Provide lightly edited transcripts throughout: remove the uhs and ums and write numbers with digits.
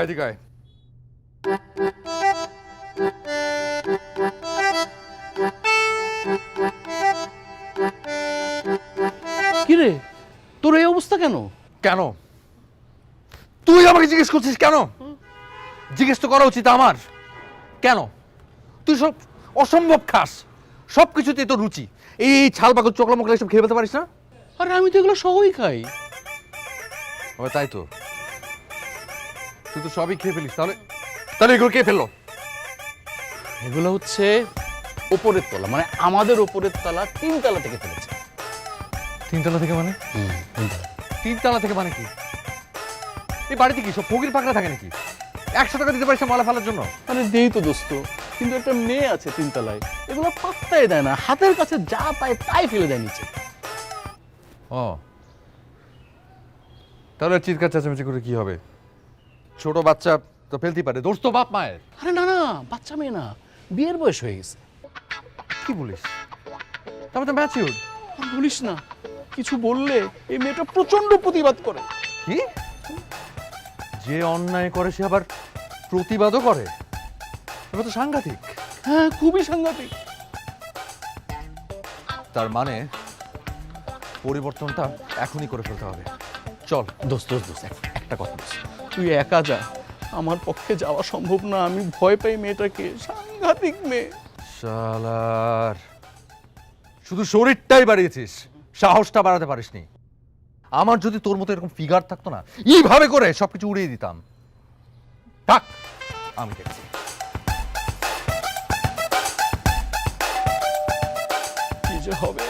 এদিকে আয়। কি রে, তোর এই অবস্থা কেন? কেন তুই আমাকে জিজ্ঞেস করছিস? কেন জিজ্ঞেস তো করা উচিত আমার। কেন তুই সব অসম্ভব খাস, সবকিছুতেই তো রুচি। এই ছাল পাকড় চোখলা মোকলা এসব খেয়ে ফেলতে পারিস না? আরে আমি তো এগুলো সবই খাই। তাই তো, তুই তো সবই খেয়ে ফেলিস। তাহলে তাহলে এগুলো কে ফেললো? এগুলো হচ্ছে ওপরের তলা, মানে আমাদের ওপরের তলা 3 তলা থেকে ফেলেছে। 3 তলা থেকে মানে? 3 তলা থেকে মানে কি? এই বাড়িতে কি সব ফকির ফাকরা থাকে নাকি? 100 টাকা দিতে পারিস না ময়লা ফেলার জন্য? আরে দেই তো দোস্ত, কিন্তু একটা মেয়ে আছে 3 তলায়, এগুলো পাত্তাই দেয় না, হাতের কাছে যা পায় তাই ফেলে দেয় নিচে। ও, তাহলে চিৎকার চেঁচামেচি করে কি হবে? ছোট বাচ্চা তো ফেলতেই পারে, দোষ তো বাপ মায়ের। আরে না না, বাচ্চা মেয়ে না, বিয়ের বয়স হয়ে গেছে। কি বলিস? তবে তো ম্যাচিউর। আর বলিস না, কিছু বললে এই মেয়েটা প্রচন্ড প্রতিবাদ করে। কি? যে অন্যায় করে সে আবার প্রতিবাদও করে? এবার তো সাংঘাতিক। হ্যাঁ, খুবই সাংঘাতিক। তার মানে পরিবর্তনটা এখনই করে ফেলতে হবে। চল। দোস্ত দোস্ত দোস্ত, একটা কথা বলছি, তুই একা যা, আমার পক্ষে যাওয়া সম্ভব না। আমি ভয় পাই মেয়েটাকে, সাংঘাতিক মেয়ে। শালার, শুধু শরীরটাই বাড়িয়েছিস, সাহসটা বাড়াতে পারিসনি। আমার যদি তোর মতো এরকম ফিগার থাকতো না, এইভাবে করে সবকিছু উড়িয়ে দিতাম। থাক, আমি দেখছি। কি যে হবে।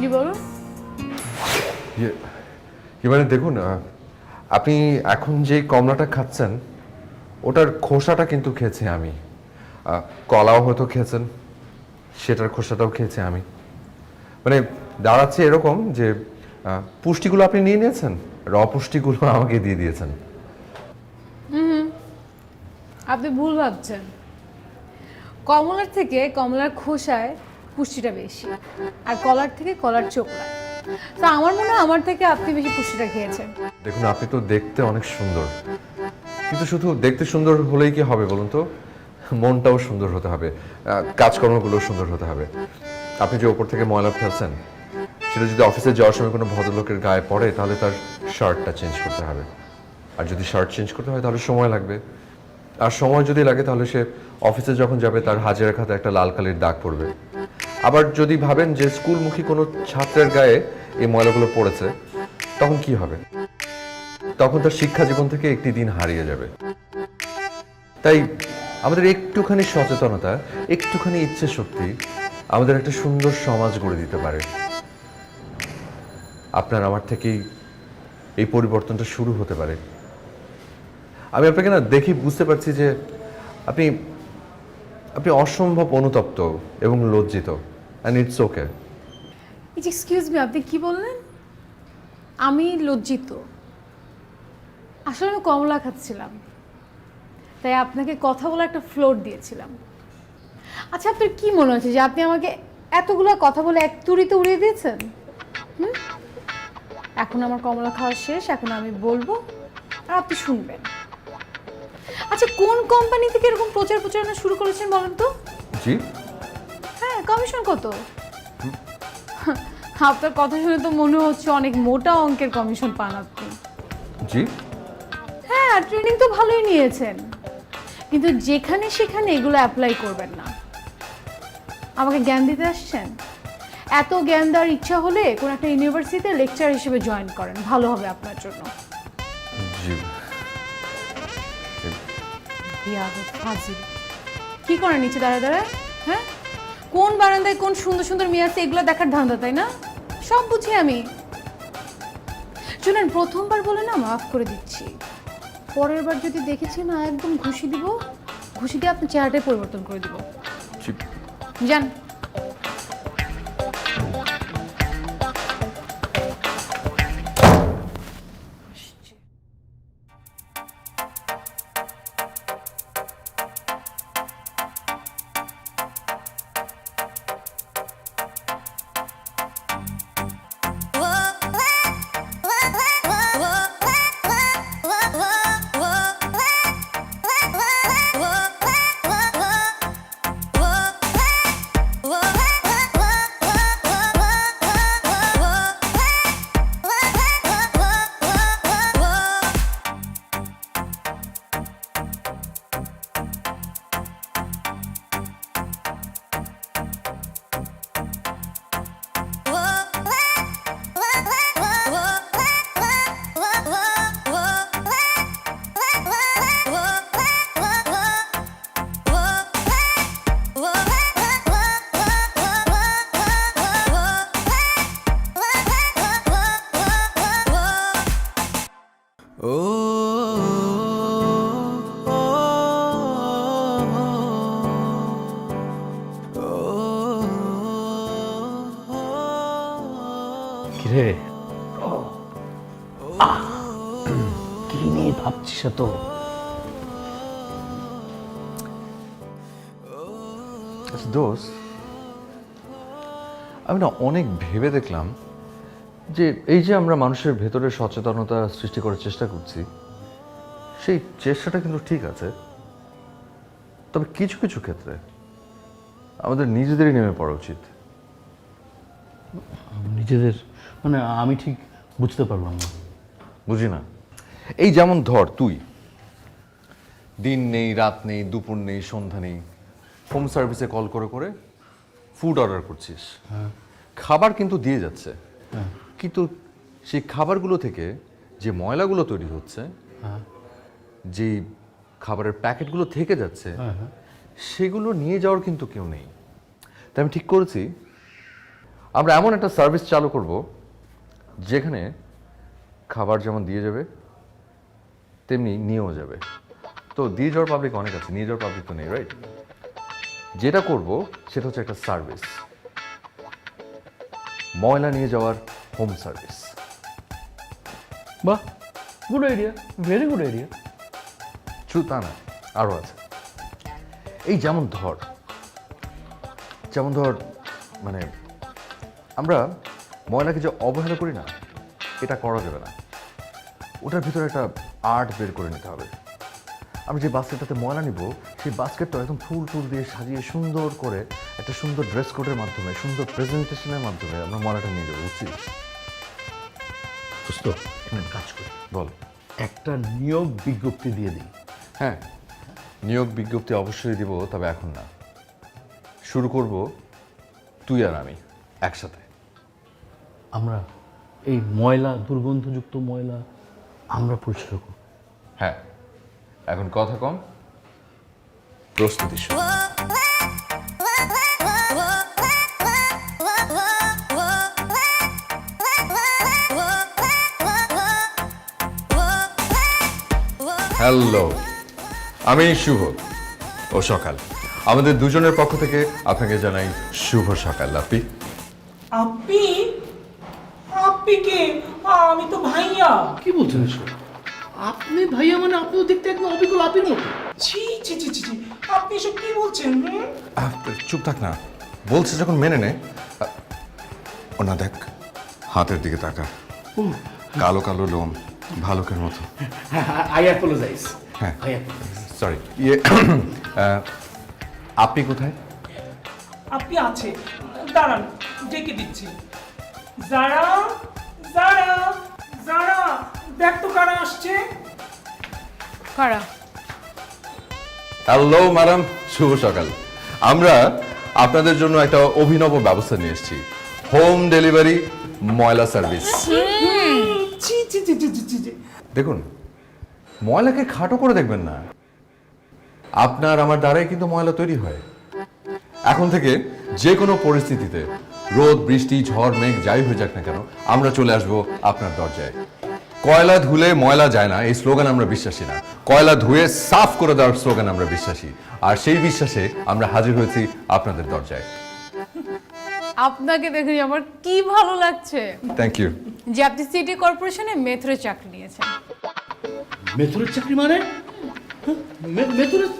কি বলো? এবারে দেখুন, আপনি এখন যে কমলাটা খাচ্ছেন ওটার খোসাটা কিন্তু খেয়েছি আমি। কলাও হয়তো খেয়েছেন, সেটার খোসাটাও খেয়েছি আমি। মানে দাঁড়াচ্ছে এরকম যে পুষ্টিগুলো আপনি নিয়ে নিয়েছেন, অপুষ্টিগুলো আমাকে দিয়ে দিয়েছেন। আপনি ভুল ভাবছেন। কমলার থেকে কমলার খোসায় পুষ্টিটা বেশি, আর কলার থেকে কলার চোখলায়। তো আমার মনে হয় আমার থেকে আপনি বেশি পুষ্টিটা খেয়েছেন। দেখুন, আপনি তো দেখতে অনেক সুন্দর, কিন্তু শুধু দেখতে সুন্দর হলেই কি হবে বলুন তো? মনটাও সুন্দর হতে হবে, কাজকর্মগুলো সুন্দর হতে হবে। আপনি যে ওপর থেকে ময়লা ফেলছেন, সেটা যদি অফিসে যাওয়ার সময় কোনো ভদ্রলোকের গায়ে পড়ে তাহলে তার শার্টটা চেঞ্জ করতে হবে। আর যদি শার্ট চেঞ্জ করতে হয় তাহলে সময় লাগবে। আর সময় যদি লাগে তাহলে সে অফিসে যখন যাবে তার হাজিরা খাতে একটা লাল কালির দাগ পড়বে। আবার যদি ভাবেন যে স্কুলমুখী কোনো ছাত্রের গায়ে এই ময়লাগুলো পড়েছে, তখন কি হবে? তখন তার শিক্ষা জীবন থেকে একটি দিন হারিয়ে যাবে। তাই আমাদের একটুখানি সচেতনতা, একটুখানি ইচ্ছে শক্তি আমাদের একটা সুন্দর সমাজ গড়ে দিতে পারে। আপনার আমার থেকেই এই পরিবর্তনটা শুরু হতে পারে। আমি আপনাকে না দেখি বুঝতে পারছি যে আপনি আপনি অসম্ভব অনুতপ্ত এবং লজ্জিত, and it's okay. Excuse me, আপনি কি বললেন? আমি লজ্জিত? আসলে আমি কমলা খাচ্ছিলাম, তাই আপনাকে কথা বলে একটা ফ্লোর দিয়েছিলাম। আচ্ছা, আপনার কি মনে হচ্ছে যে আপনি আমাকে এতগুলো কথা বলে এক তুড়িতে উড়িয়ে দিয়েছেন? এখন আমার কমলা খাওয়া শেষ, এখন আমি বলবো আর আপনি শুনবেন। আচ্ছা, কোন কোম্পানি থেকে এরকম প্রচারণা শুরু করেছেন বলেন তো? জি? হ্যাঁ, কমিশন কত? আপনার কথা শুনে তো মনে হচ্ছে অনেক মোটা অঙ্কের কমিশন পান আপনি। জি? হ্যাঁ, ট্রেনিং তো ভালোই নিয়েছেন, কিন্তু যেখানে সেখানে এগুলো অ্যাপ্লাই করবেন না। আমাকে জ্ঞান দিতে আসছেন? এত জ্ঞান দেওয়ার ইচ্ছা হলে কোনো একটা ইউনিভার্সিটিতে লেকচার হিসেবে জয়েন করেন, ভালো হবে আপনার জন্য। জি। বিয়াদব ফাজিল। কি করে নিচে দাঁড়ায় দাঁড়ায়? হ্যাঁ, কোন বারান্দায় কোন সুন্দর সুন্দর মেয়ে আছে এগুলো দেখার ধান্দা, তাই না? সব বুঝি আমি। শুনেন, প্রথমবার বলে না মাফ করে দিচ্ছি, পরের বার যদি দেখেছি না একদম ঘুষি দিব, ঘুষি দিয়ে আপনার চেহারাটাই পরিবর্তন করে দিব। যান। কিরে, কি নিয়ে ভাবছিস তো? দোস্ত, আমি না অনেক ভেবে দেখলাম যে এই যে আমরা মানুষের ভেতরে সচেতনতা সৃষ্টি করার চেষ্টা করছি, সেই চেষ্টাটা কিন্তু ঠিক আছে, তবে কিছু কিছু ক্ষেত্রে আমাদের নিজেদেরই নেমে পড়া উচিত। নিজেদের মানে আমি ঠিক বুঝতে পারলাম না। বুঝি না। এই যেমন ধর, তুই দিন নেই, রাত নেই, দুপুর নেই, সন্ধ্যা নেই, হোম সার্ভিসে কল করে করে ফুড অর্ডার করছিস। খাবার কিন্তু দিয়ে যাচ্ছে, কিন্তু সেই খাবারগুলো থেকে যে ময়লাগুলো তৈরি হচ্ছে, যে খাবারের প্যাকেটগুলো থেকে যাচ্ছে, সেগুলো নিয়ে যাওয়ার কিন্তু কেউ নেই। তাই আমি ঠিক করেছি আমরা এমন একটা সার্ভিস চালু করব যেখানে খাবার যেমন দিয়ে যাবে তেমনি নিয়েও যাবে। তো দিয়ে যাওয়ার পাবলিক অনেক আছে, নিয়ে যাওয়ার পাবলিক তো নেই, রাইট? যেটা করব সেটা হচ্ছে একটা সার্ভিস, ময়লা নিয়ে যাওয়ার হোম সার্ভিস। বাহ, good idea, very good idea. শুধু তা না, আরও আছে। এই যেমন ধর মানে আমরা ময়লাকে যে অবহেলা করি না, এটা করা যাবে না। ওটার ভিতরে একটা আর্ট বের করে নিতে হবে। আমরা যে বাস্কেটটাতে ময়লা নিব, সেই বাস্কেটটা একদম ফুল টুল দিয়ে সাজিয়ে সুন্দর করে একটা সুন্দর ড্রেস কোডের মাধ্যমে, সুন্দর প্রেজেন্টেশনের মাধ্যমে আমরা ময়লাটা নিয়ে যাবো, বুঝছিস? দোস্ত, একটা কাজ করি, বল। একটা নিয়োগ বিজ্ঞপ্তি দিয়ে দিই। হ্যাঁ, নিয়োগ বিজ্ঞপ্তি অবশ্যই দিব, তবে এখন না। শুরু করব তুই আর আমি একসাথে। আমরা এই ময়লা, দুর্গন্ধযুক্ত ময়লা আমরা পরিষ্কার করব। হ্যাঁ, এখন কথা কম, প্রস্তুতি শুরু। হ্যালো, আমি শুভ ও সকাল। আমাদের দুজনের পক্ষ থেকে আপনাকে জানাই শুভ সকাল। আপনি আপনি আপনি কে? আমি তো ভাইয়া। কি বলছেন এসব? আপনি ভাইয়া মানে আপনিও দেখতে একদম অবিকল আপির মতো। ছি ছি ছি ছি ছি, আপনি এসব কি বলছেন? চুপ থাক না, বলছে যখন মেনে নে। ওনা দেখ, হাতের দিকে তাকা, কালো কালো লোম, ভালুকের মতো। I apologise. হ্যাঁ, আই অ্যাপোলোজাইজ। সরি। আপনি কোথায়? আপনি আছে, দাঁড়ান ডেকে দিচ্ছি। যারা যারা যারা, দেখ তো কারা আসছে। কারা? হ্যালো ম্যাডাম, শুভ সকাল। আমরা আপনাদের জন্য একটা অভিনব ব্যবস্থা নিয়ে এসেছি, হোম ডেলিভারি ময়লা সার্ভিস। ছি ছি ছি ছি ছি ছি ছি। দেখুন, ময়লাকে খাটো করে দেখবেন না, আপনার আমার দ্বারাই কিন্তু ময়লা তৈরি হয়। এখন থেকে যে কোনো পরিস্থিতিতে রোদ বৃষ্টি ঝড় মেঘ যাই হয়ে যাক না কেন আমরা চলে আসব আপনার দরজায়। কয়লা ধুলে ময়লা যায় না এই স্লোগান আমরা বিশ্বাসী না, কয়লা ধুয়ে সাফ করে দেওয়ার স্লোগান আমরা বিশ্বাসী। আর সেই বিশ্বাসে আমরা হাজির হয়েছি আপনাদের দরজায়। আপনাকে দেখে আমার কি ভালো লাগছে থ্যাংক ইউ। যে আপনি সিটি কর্পোরেশনে মেথরে চাকরি নিয়েছেন। মেথরের চাকরি মানে? মেথরের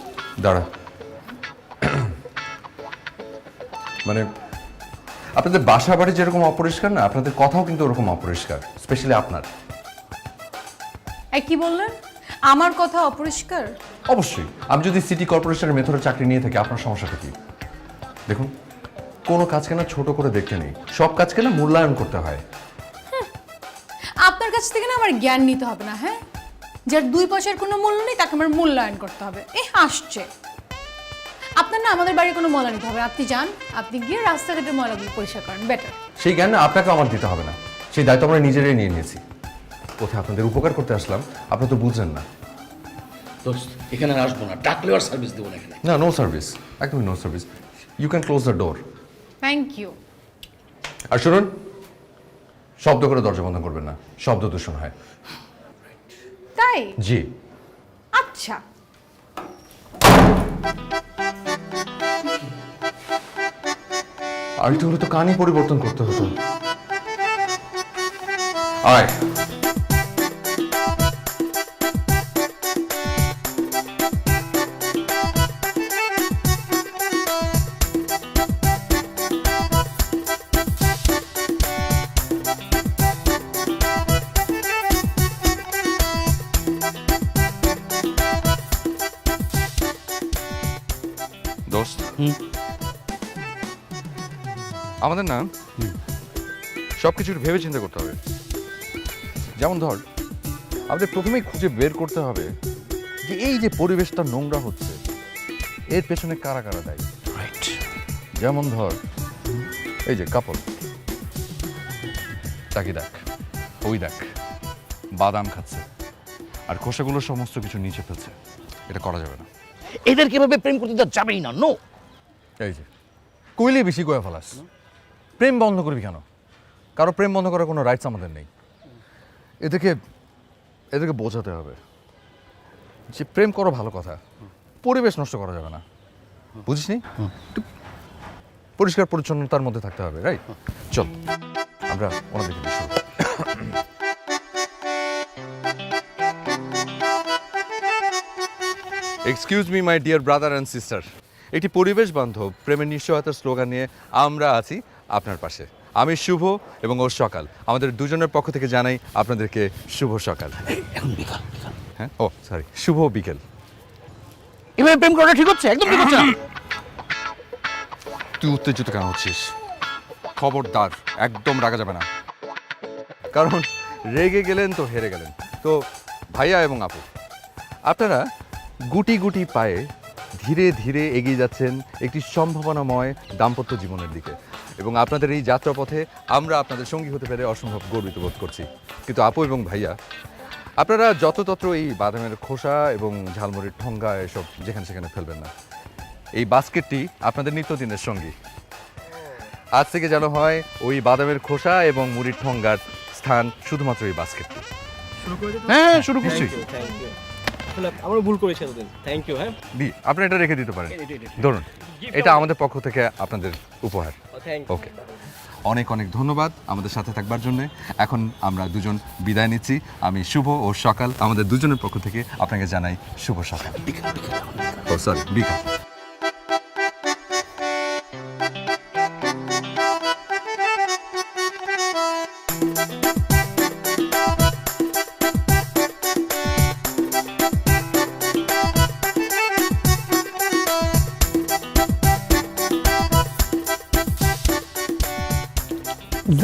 দাঁড়া, মানে আপনাদের বাসা বাড়ি যেরকম অপরিষ্কার না, আপনাদের কথাও কিন্তু ওরকম অপরিষ্কার, স্পেশালি আপনার। এই কি বললেন? আমার কথা অপরিষ্কার? অবশ্যই। আমি যদি সিটি কর্পোরেশনের মেথডে চাকরি নিয়ে থাকি আপনার সমস্যাটা কি? দেখুন, কোনো কাজকে না ছোট করে দেখতে নেই, সব কাজকে না মূল্যায়ন করতে হয়। আপনার কাছ থেকে না আমার জ্ঞান নিতে হবে না, হ্যাঁ? যার 2 পয়সার কোনো মূল্য নেই তাকে আমার মূল্যায়ন করতে হবে। এই হাসছে। আপনার না আমাদের বাড়ির কোনো ময়লা নিতে হবে। আপনি যান, আপনি গিয়ে রাস্তাঘাটের ময়লাগুলো পরিষ্কার করেন, বেটার। সেই জ্ঞান না আপনাকে আমার দিতে হবে না, সেই দায়িত্ব আমরা নিজেরাই নিয়ে নিয়েছি। কোথায় আপনাদের উপকার করতে আসলাম, আপনি তো বুঝছেন না। দোস্ত, এখানে আর আসবো না, ডাকলেও আর সার্ভিস দেবো না এখানে। না, নো সার্ভিস, একদমই no service. You can close the door. Thank you. আর শুনুন, শব্দ করে দরজা বন্ধ করবেন না, শব্দ দূষণ হয়। তাই? জি। আচ্ছা। আর একটু হলে তো কানই পরিবর্তন করতে হতো। আয়। দোস্ত, আমাদের না সবকিছু একটু ভেবে চিন্তা করতে হবে। যেমন ধর, আমাদের প্রথমেই খুঁজে বের করতে হবে যে এই যে পরিবেশটা নোংরা হচ্ছে এর পেছনে কারা কারা দায়ী। রাইট। যেমন ধর, এই যে কাপল, তাকে দেখ, ওই দেখ, বাদাম খাচ্ছে আর খোসাগুলো সমস্ত কিছু নিচে ফেলছে। এটা করা যাবে না। এদেরকে এভাবে প্রেম করতে দেওয়া যাবেই না, নো। এই যে কইলে বেশি কয়ে ফেলাস। প্রেম বন্ধ করবি কেন? কারো প্রেম বন্ধ করার কোনো রাইটস আমাদের নেই। এদেরকে বোঝাতে হবে যে প্রেম করো ভালো কথা, পরিবেশ নষ্ট করা যাবে না। বুঝিস নি? একটু পরিষ্কার পরিচ্ছন্নতার মধ্যে থাকতে হবে, রাইট? চল আমরা ওনাদেরকে দিয়ে শুরু করি। Excuse me my dear brother and sister, একটি পরিবেশ বান্ধব প্রেমের নিশ্চয়তার স্লোগান নিয়ে আমরা আছি আপনার পাশে। আমি শুভ এবং ওর সকাল, আমাদের দুজনের পক্ষ থেকে জানাই আপনাদেরকে শুভ সকাল। এখন বিকাল বিকাল। হ্যাঁ, ও সরি, শুভ বিকেল। এভাবে প্রেম করাটা ঠিক হচ্ছে? একদম ঠিক হচ্ছে না। তুই উত্তেজিত কেন হচ্ছিস? খবরদার, একদম রাগা যাবে না, কারণ রেগে গেলেন তো হেরে গেলেন। তো ভাইয়া এবং আপু, আপনারা গুটি গুটি পায়ে ধীরে ধীরে এগিয়ে যাচ্ছেন একটি সম্ভাবনাময় দাম্পত্য জীবনের দিকে, এবং আপনাদের এই যাত্রাপথে আমরা আপনাদের সঙ্গী হতে পেরে অসম্ভব গর্বিত বোধ করছি। কিন্তু আপু এবং ভাইয়া, আপনারা যত্রতত্র এই বাদামের খোসা এবং ঝালমুড়ির ঠোঙ্গা এসব যেখানে সেখানে ফেলবেন না। এই বাস্কেটটি আপনাদের নিত্যদিনের সঙ্গী। আজ থেকে যেন হয় ওই বাদামের খোসা এবং মুড়ির ঠোঙ্গার স্থান শুধুমাত্র এই বাস্কেটটি। হ্যাঁ, শুরু করছি। Thank you. আসলে আমরা ভুল করেছি এতদিন। Thank you. হ্যাঁ, দি, আপনি এটা রেখে দিতে পারেন। এটা। ধরুন, এটা আমাদের পক্ষ থেকে আপনাদের উপহার। Thank you. ওকে, অনেক অনেক ধন্যবাদ আমাদের সাথে থাকবার জন্য। এখন আমরা দুজন বিদায় নিচ্ছি। আমি শুভ ও সকাল, আমাদের দুজনের পক্ষ থেকে আপনাকে জানাই শুভ সকাল। ও সরি, বিকাল।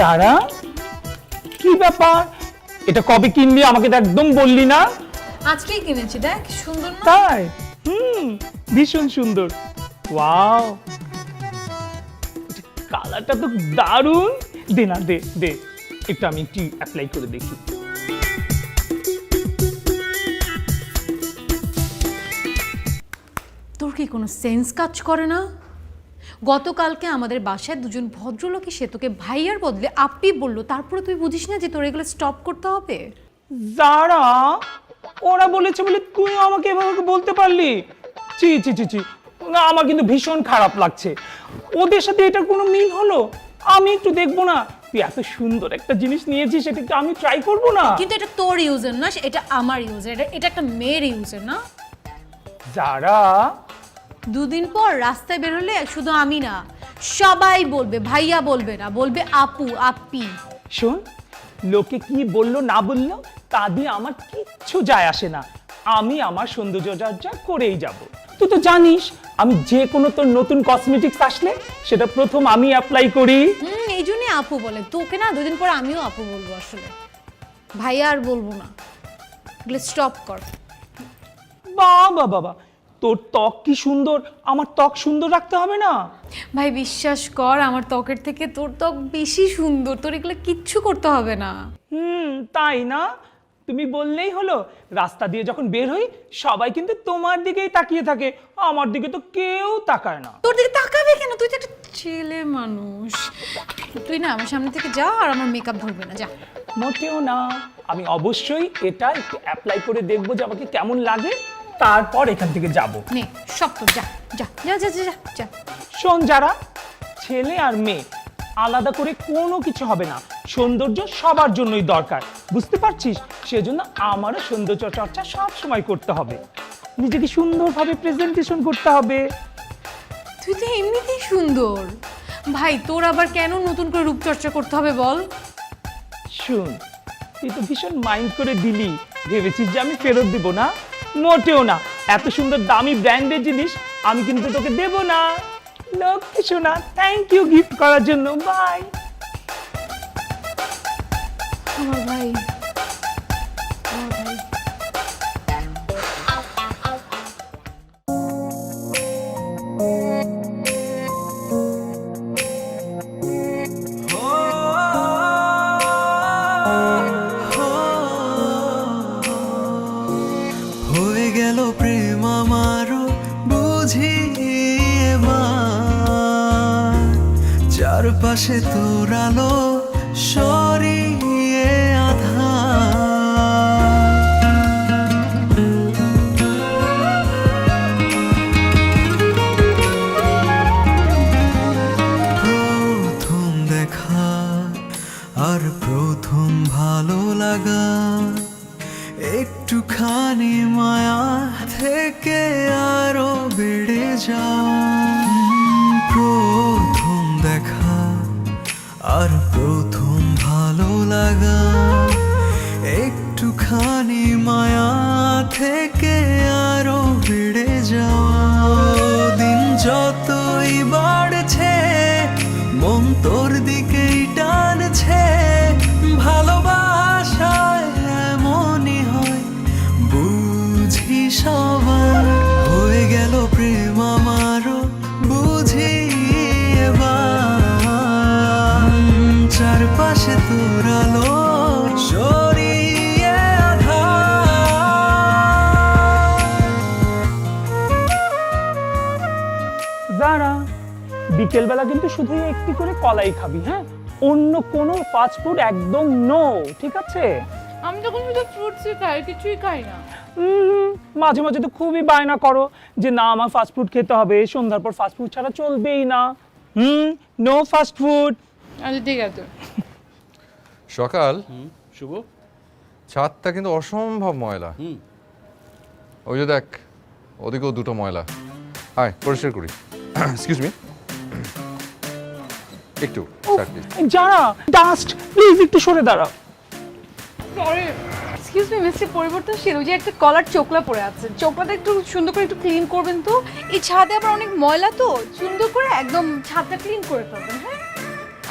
যারা, কি ব্যাপার? এটা কবে কিনবি আমাকে তো একদম বললি না। আজকেই কিনেছি, দেখ সুন্দর না? তাই? ভীষণ সুন্দর। ওয়াও, কালারটা তো দারুণ। দে না, দে দে, একটু আমি একটু অ্যাপ্লাই করে দেখি। তোর কি কোনো সেন্স কাজ করে না? গতকালকে আমাদের বাসায় দুজন ভদ্রলোক এসে তোকে ভাইয়ার বদলে আপ্পি বললো, তারপরে তুই বুঝিস না যে তোর এগুলো স্টপ করতে হবে? যারা ওরা বলেছে বলে তুই আমাকে এভাবে বলতে পারলি? চি চি চি চি, না আমার কিন্তু ভীষণ খারাপ লাগছে। ওদের সাথে এটার কোনো মিল হলো? আমি একটু দেখবো না? তুই এত সুন্দর একটা জিনিস নিয়েছিস, সেটা কি আমি ট্রাই করবো না? কিন্তু এটা তোর ইউজার না, এটা আমার ইউজার, এটা একটা মেয়ের ইউজার না? যারা দুদিন পর রাস্তায় বের হলে শুধু আমি না, সবাই বলবে, ভাইয়া বলবে না, বলবে আপু, আপ্পি। শোন, লোকে কি বললো না বললো তা দিয়ে আমার কিচ্ছু যায় আসে না। আমি আমার সৌন্দর্য চর্চা করেই যাব। তুই তো জানিস আমি যে কোনো তোর নতুন কসমেটিক্স আসলে সেটা প্রথম আমি অ্যাপ্লাই করি। এই জন্যই আপু বলে। তোকে না দুদিন পর আমিও আপু বলবো, আসলে ভাইয়া আর বলবো না। এগুলো স্টপ কর। বাবা বাবা, তোর ত্বক কি সুন্দর, আমার ত্বক সুন্দর রাখতে হবে না? ভাই বিশ্বাস কর, আমার ত্বকের থেকে তোর ত্বক বেশি সুন্দর, তোর এগুলো কিচ্ছু করতে হবে না। তাই না? তুমি বললেই হলো। রাস্তা দিয়ে যখন বের হই সবাই কিন্তু তোমার দিকেই তাকিয়ে থাকে, আমার দিকে তো কেউ তাকায় না। তোর দিকে তাকাবে কেন? তুই তো একটা ছেলে মানুষ। তুই না আমার সামনে থেকে যা, আর আমার মেকআপ ধরবে না, যা। মোটেও না, আমি অবশ্যই এটা একটু অ্যাপ্লাই করে দেখবো যে আমাকে কেমন লাগে, তারপর এখান থেকে যাব। নে সব তোর, যা যা যা যা যা যা। শোন, যারা ছেলে আর মেয়ে আলাদা করে কোনো কিছু হবে না, সৌন্দর্য সবার জন্যই দরকার, বুঝতে পারছিস? সেজন্য আমারও সৌন্দর্য চর্চা সব সময় করতে হবে, নিজেকে সুন্দরভাবে প্রেজেন্টেশন করতে হবে। তুই তো এমনিতেই সুন্দর ভাই, তোর আবার কেন নতুন করে রূপচর্চা করতে হবে বল? শুন, তুই তো ভীষণ মাইন্ড করে দিলি, ভেবেছিস যে আমি ফেরত দিব না? মোটেও না, এত সুন্দর দামি ব্র্যান্ডের জিনিস আমি কিন্তু তোকে দেব না। লক্ষ্মী সোনা, থ্যাংক ইউ গিফট করার জন্য, বাই। আমার ভাই, আমার ভাই। হয়ে গেল প্রেম আমারও বুঝি এবার, চারপাশে তোর আলো সরিয়ে প্রথম দেখা আর প্রথম ভালো লাগা, একটুখানি মায়া থেকে আরো বেড়ে যাওয়া। প্রথম দেখা আর প্রথম ভালো লাগা, একটুখানি মায়া থেকে আরো বেড়ে যাওয়া। দিন যতই বাড়ছে মন তোর দিকেই টানছে, ভালোবাসায় এমনই হয় বুঝি সবার। হয়ে গেল প্রেম আমারও বুঝি এবার, চারপাশে তোর আলো সরিয়ে যারা বিকেলবেলা কিন্তু শুধু একটি করে কলাই খাবি, হ্যাঁ? অন্য কোনো ফাস্ট ফুড একদম নো, ঠিক আছে? আমি যখন শুধু ফ্রুটসই খাই, কিছুই খাই না। মাঝে মাঝে তো খুবই বায়না করো যে না আমার ফাস্ট ফুড খেতে হবে, সন্ধ্যার পর ফাস্ট ফুড ছাড়া চলবেই না। No fast food. আচ্ছা ঠিক আছে। সকাল, শুভ। ছাদটা কিন্তু অসম্ভব ময়লা। ওই যে দেখ, ওদিকেও দুটো ময়লা। হাই, পরিষ্কার করি। এক্সকিউজ মি, একটু স্যার প্লিজ। যারা ডাস্ট, প্লিজ একটু সরে দাঁড়াও। এক্সকিউজ মি মিস্টার পরিবর্তনশীল, ওই যে একটা কলার চোকলা পড়ে আছে, চোকলাটা একটু সুন্দর করে একটু ক্লিন করবেন তো। এই ছাদে আবার অনেক ময়লা, তো সুন্দর করে একদম ছাদটা ক্লিন করে ফেলবেন। হ্যাঁ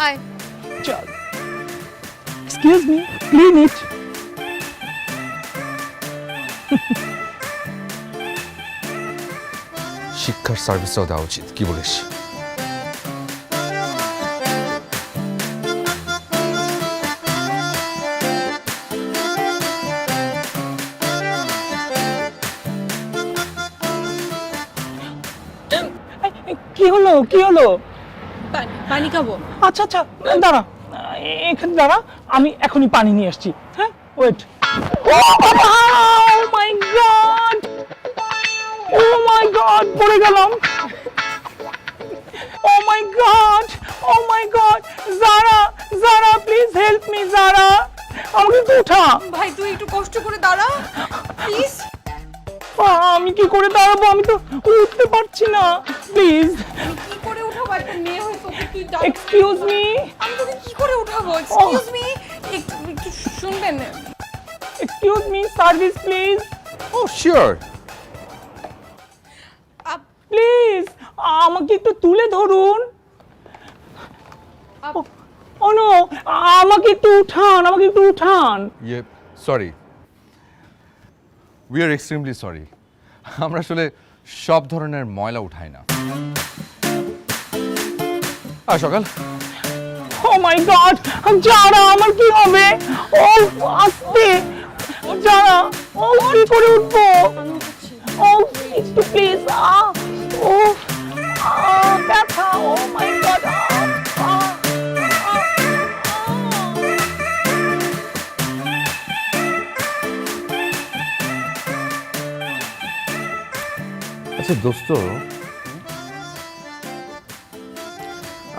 আয়। চল, এক্সকিউজ মি, ক্লিন ইট। শিক্ষার সার্ভিসও দেওয়া উচিত, কি বলিস? কি হলো কি হলো? পানি খাবো। আচ্ছা আচ্ছা, দাঁড়া, এখানে দাঁড়া, আমি এখনই পানি নিয়ে আসছি। হ্যাঁ, wait. Oh my God, oh my God, পড়ে গেলাম। Oh my God, oh my God, Zara, Zara please help me, Zara, আমাকে একটু উঠা। ভাই তুই একটু কষ্ট করে দাঁড়া প্লিজ। আমি কি করে দাঁড়াবো, আমি তো উঠতে পারছি না, প্লিজ কি করে উঠাবো, একটা মেয়ে হয়ে তোকে তুই এক্সকিউজ মি। আমি তোকে কি করে উঠাবো? এক্সকিউজ মি, একটু শুনবেন? Excuse me, service please, oh sure. Please আমাকে একটু তুলে ধরুন। ও নো, আমাকে একটু উঠান, আমাকে একটু উঠান। ইয়ে sorry, we are extremely sorry. আমরা আসলে সব ধরনের ময়লা উঠাই না। আর সকাল ও মাই গড, যারা আমার কি হবে? ও আস্তে, যারা, ও কি করে উঠবো? ও একটু প্লিজ, ও ব্যথা, ও মাই গড। আচ্ছা দোস্ত,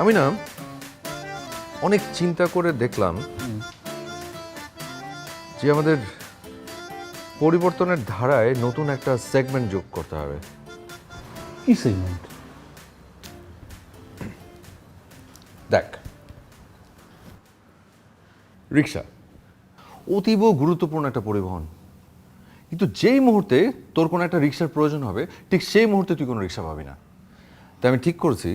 আমি না অনেক চিন্তা করে দেখলাম যে আমাদের পরিবর্তনের ধারায় নতুন একটা সেগমেন্ট যোগ করতে হবে। কি সেগমেন্ট? দেখ, রিক্সা অতীব গুরুত্বপূর্ণ একটা পরিবহন, কিন্তু যেই মুহূর্তে তোর কোনো একটা রিক্সার প্রয়োজন হবে ঠিক সেই মুহূর্তে তুই কোনো রিক্সা পাবি না। তাই আমি ঠিক করেছি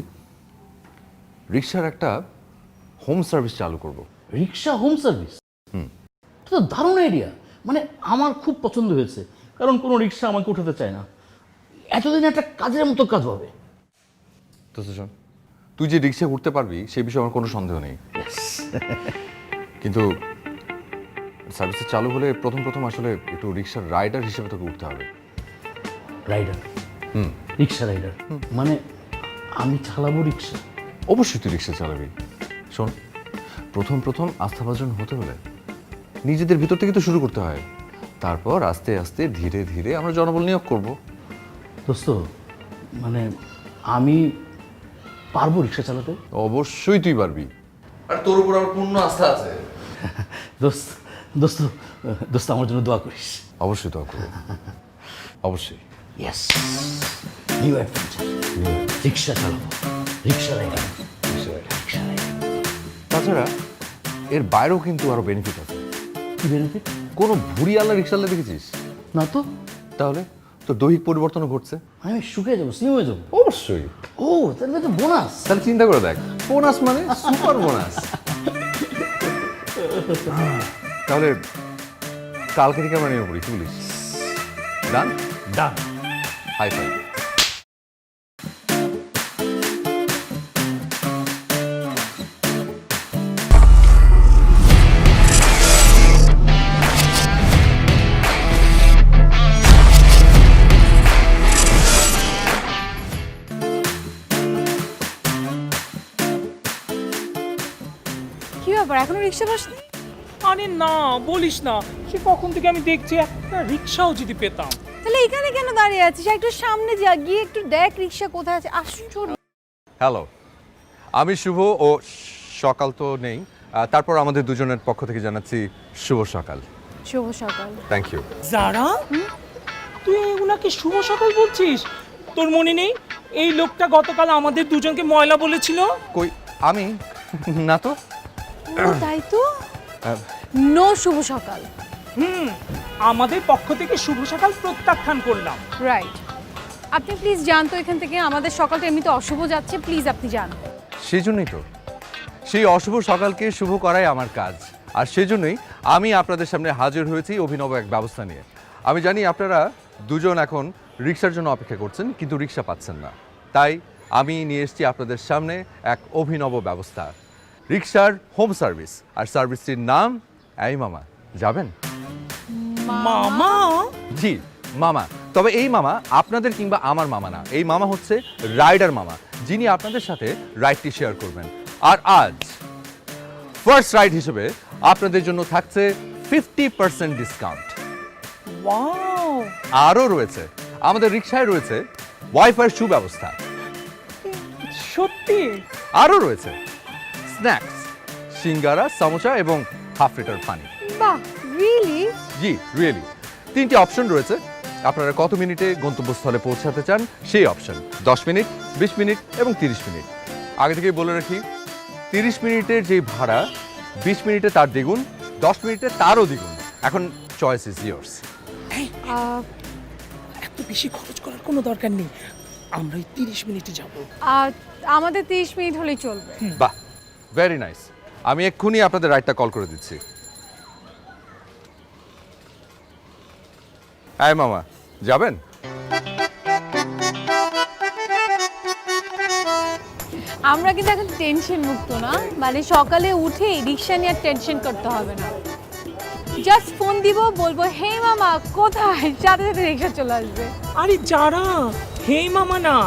রিক্সার একটা হোম সার্ভিস চালু করব। রিক্সা হোম সার্ভিস? এটা তো দারুণ আইডিয়া, মানে আমার খুব পছন্দ হয়েছে, কারণ কোনো রিক্সা আমাকে উঠাতে চায় না। এতদিন একটা কাজের মতো কাজ হবে। তো শোন, তুই যে রিক্সা উঠতে পারবি সেই বিষয়ে আমার কোনো সন্দেহ নেই, কিন্তু সার্ভিসে চালু হলে প্রথম আসলে একটু রিক্সার রাইডার হিসেবে তোকে উঠতে হবে। রাইডার? রিক্সা রাইডার মানে আমি চালাবো রিক্সা? অবশ্যই তুই রিক্সা চালাবি। শোন, প্রথম আস্থাভাজন হতে হলে নিজেদের ভিতর থেকে তো শুরু করতে হয়, তারপর আস্তে আস্তে ধীরে ধীরে আমরা জনবল নিয়োগ করব। দোস্ত, মানে আমি পারবো রিক্সা চালাতে? অবশ্যই তুই পারবি, আর তোর উপর আমার পূর্ণ আস্থা আছে। দোস্ত দোস্ত দোস্ত আমার জন্য দোয়া করিস। অবশ্যই তো করবো, অবশ্যই। ইয়েস, নিউ অ্যাডভেঞ্চার, রিক্সা চালাবো, রিক্সা রাইডার, রিক্সা রাইডার। তাছাড়া এর বাইরেও কিন্তু আরো বেনিফিট আছে। কি বেনিফিট? কোনো ভুড়িওয়ালা রিক্সাওয়ালা দেখেছিস? না তো। তাহলে তোর দৈহিক পরিবর্তনও ঘটছে। আমি শুকিয়ে যাবো, স্লিম হয়ে যাবো। অবশ্যই। ও তাহলে তো বোনাস। তাহলে চিন্তা করে দেখ, বোনাস মানে সুপার বোনাস। তাহলে কালকে থেকে আমরা নেমে পড়ি, কি বলিস? Done done. High five. কি ব্যাপার, এখনো রিক্সা বসনি? আরে না বলিস না, সে কখন থেকে আমি দেখছি একটা রিক্সাও যদি পেতাম। তাহলে এখানে কেন দাঁড়িয়ে আছিস? একটু সামনে যা, গিয়ে একটু দেখ রিক্সা কোথায় আছে। আশ্চর্য। হ্যালো, আমি শুভ ও সকাল তো নেই, তারপর আমাদের দুজনের পক্ষ থেকে জানাচ্ছি শুভ সকাল। শুভ সকাল। Thank you. যারা, তুই ওনাকে শুভ সকাল বলছিস? তোর মনে নেই এই লোকটা গতকাল আমাদের দুজনকে ময়লা বলেছিল? কই আমি না তো। তাই তো। নো শুভ সকাল। আমাদের পক্ষ থেকে শুভ সকাল প্রত্যাখ্যান করলাম। রাইট। আপনি প্লিজ যান তো এখান থেকে, আমাদের সকালটা এমনিতে অশুভ যাচ্ছে, প্লিজ আপনি যান। সেই জন্যই তো, সেই অশুভ সকালকে শুভ করাই আমার কাজ, আর সেজন্যই আমি আপনাদের সামনে হাজির হয়েছি অভিনব এক ব্যবস্থা নিয়ে। আমি জানি আপনারা দুজন এখন রিক্সার জন্য অপেক্ষা করছেন, কিন্তু রিক্সা পাচ্ছেন না, তাই আমি নিয়ে এসেছি আপনাদের সামনে এক অভিনব ব্যবস্থা, রিক্সার হোম সার্ভিস। আর সার্ভিসটির নাম এই মামা। যাবেন? মামা? জি মামা, তবে এই মামা আপনাদের কিংবা আমার মামা না, এই মামা হচ্ছে রাইডার মামা, যিনি আপনাদের সাথে রাইডটি শেয়ার করবেন। আর আজ ফার্স্ট রাইড হিসেবে আপনাদের জন্য থাকছে 50% ডিসকাউন্ট। ওয়াও, আরও রয়েছে আমাদের রিকশায় রয়েছে ওয়াইফাইয়ের সুব্যবস্থা, সত্যি? আরও রয়েছে স্ন্যাক্স, সিঙ্গারা, সমোসা এবং হাফ লিটার পানি। বাহ, রিয়েলি? জি রিয়েলি। 3টি অপশন রয়েছে, আপনারা কত মিনিটে গন্তব্যস্থলে পৌঁছাতে চান সেই অপশন, 10 মিনিট, 20 মিনিট এবং 30 মিনিট। আগে থেকেই বলে রাখি, 30 মিনিটের যে ভাড়া 20 মিনিটে তার দ্বিগুণ, 10 মিনিটে তারও দ্বিগুণ। এখন চয়েস ইজ ইয়ার্স। এত বেশি খরচ করার কোনো দরকার নেই, আমরা এই 30 মিনিটে যাব। আমাদের 30 মিনিট হলেই চলবে। বাহ, ভেরি নাইস। আমি এক্ষুনি আপনাদের রাইডটা কল করে দিচ্ছি। হ্যাঁ মামা, যাবেন? আমরা কিন্তু এখন টেনশন মুক্ত না, মানে সকালে উঠেই রিক্সা নিয়ে টেনশন করতে হবে না। জাস্ট ফোন দিব, বলবো হে মামা কোথায়, সাথে সাথে রিক্সা চলে আসবে। আরে যারা, হে মামা না,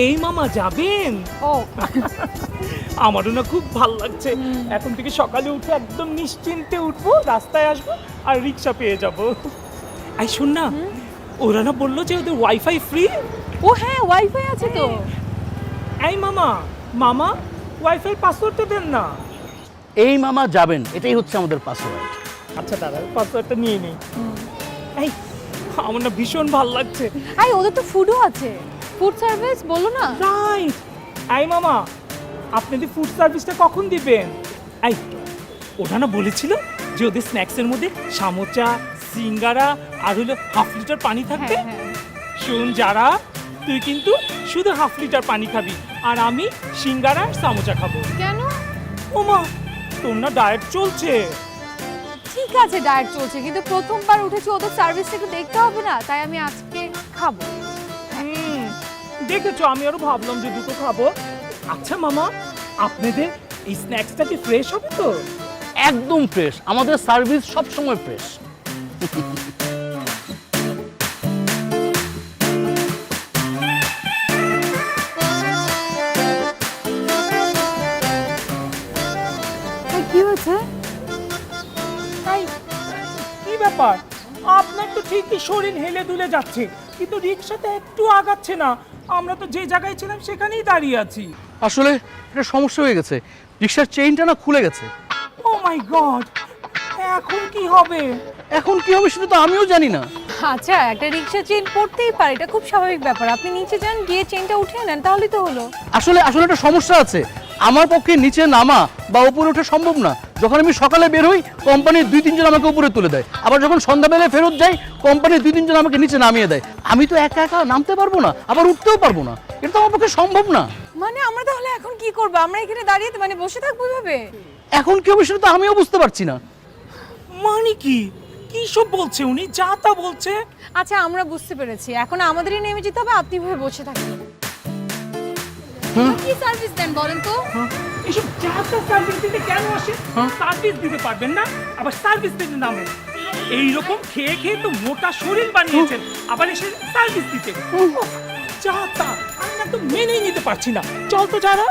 এই মামা যাবেন। ও আমারও না খুব ভালো লাগছে, এখন থেকে সকালে উঠে একদম নিশ্চিন্তে উঠবো, রাস্তায় আসবো আর রিক্সা পেয়ে যাব। আই শোন না, ওরা না বললো যে ওদের ওয়াইফাই ফ্রি। ও হ্যাঁ, ওয়াইফাই আছে তো। এই মামা, মামা ওয়াইফাই পাসওয়ার্ডটা দেন না। এই মামা যাবেন, এটাই হচ্ছে আমাদের পাসওয়ার্ড। আচ্ছা দাদা, পাসওয়ার্ডটা নিয়ে নেই। এই আমার না ভীষণ ভালো লাগছে। আই ওদের তো ফুডও আছে, ফুড সার্ভিস বলো না। রাইট। এই মামা, আপনাদের ফুড সার্ভিসটা কখন দিবেন? এই ওটা না বলেছিল যে ওদের স্ন্যাক্সের মধ্যে সামোচা, সিঙ্গারা আর হলো হাফ লিটার পানি থাকবে। হ্যাঁ, হ্যাঁ। শোন যারা, তুই কিন্তু শুধু হাফ লিটার পানি খাবি আর আমি সিঙ্গারা আর সামোচা খাবো। কেন? ওমা, তোর না ডায়েট চলছে। ঠিক আছে, ডায়েট চলছে, কিন্তু প্রথমবার উঠেছি, ওদের সার্ভিসটা একটু দেখতে হবে না, তাই আমি আজকে খাবো। দেখেছো, আমি আরো ভাবলাম যে দুটো খাবো। আচ্ছা মামা, আপনাদের এই স্ন্যাক্সটা কি ফ্রেশ হবে তো? একদম ফ্রেশ, আমাদের সার্ভিস সবসময় ফ্রেশ। কি হয়েছে? কি ব্যাপার, আপনার তো ঠিকই শরীর হেলে দুলে যাচ্ছে, কিন্তু রিক্সাতে একটু আগাচ্ছে না। আমরা তো যে জায়গায় ছিলাম সেখানেই দাঁড়িয়ে আছি। আসলে এটা সমস্যা হয়ে গেছে, রিক্সার চেইনটা না খুলে গেছে। ও মাই গড, এখন কি হবে? এখন কি হবে সেটা তো আমিও জানি না। আচ্ছা, একটা রিক্সা চেইন পড়তেই পারে, এটা খুব স্বাভাবিক ব্যাপার। আপনি নিচে যান, গিয়ে চেইনটা উঠিয়ে নেন, তাহলেই তো হলো। আসলে একটা সমস্যা আছে, আমার পক্ষে নিচে নামা বা উপরে ওঠা সম্ভব না। যখন আমি সকালে বের হই, কোম্পানির 2-3 জন আমাকে উপরে তুলে দেয়, আবার যখন সন্ধ্যাবেলায় ফেরত যাই, কোম্পানির 2-3 জন আমাকে নিচে নামিয়ে দেয়। আমি তো একা একা নামতে পারবো না, আবার উঠতেও পারবো না, এটা তো আমার পক্ষে সম্ভব না। মানে আমরা তাহলে এখন কি করব? আমরা এখানে দাঁড়িয়ে মানে বসে থাকবো এভাবে? এখন কি হবে সেটা তো আমিও বুঝতে পারছি না। মানে কি, কি সব বলছে উনি, যা তা বলছে। আচ্ছা, আমরা বুঝতে পেরেছি, এখন আমাদেরই নেমে যেতে হবে, আপনি ভাবে বসে থাকেন। কি সার্ভিস দেন বলেন তো? এসব যা তা সার্ভিস দিতে কেন আসে? সার্ভিস দিতে পারবেন না, আবার সার্ভিস দিতে নামেন। এইরকম খেয়ে খেয়ে তো মোটা শরীর বানিয়েছেন, আবার এসে সার্ভিস দিতে। যা তা আমি না তো মেনেই নিতে পারছি না। চল তো যারা,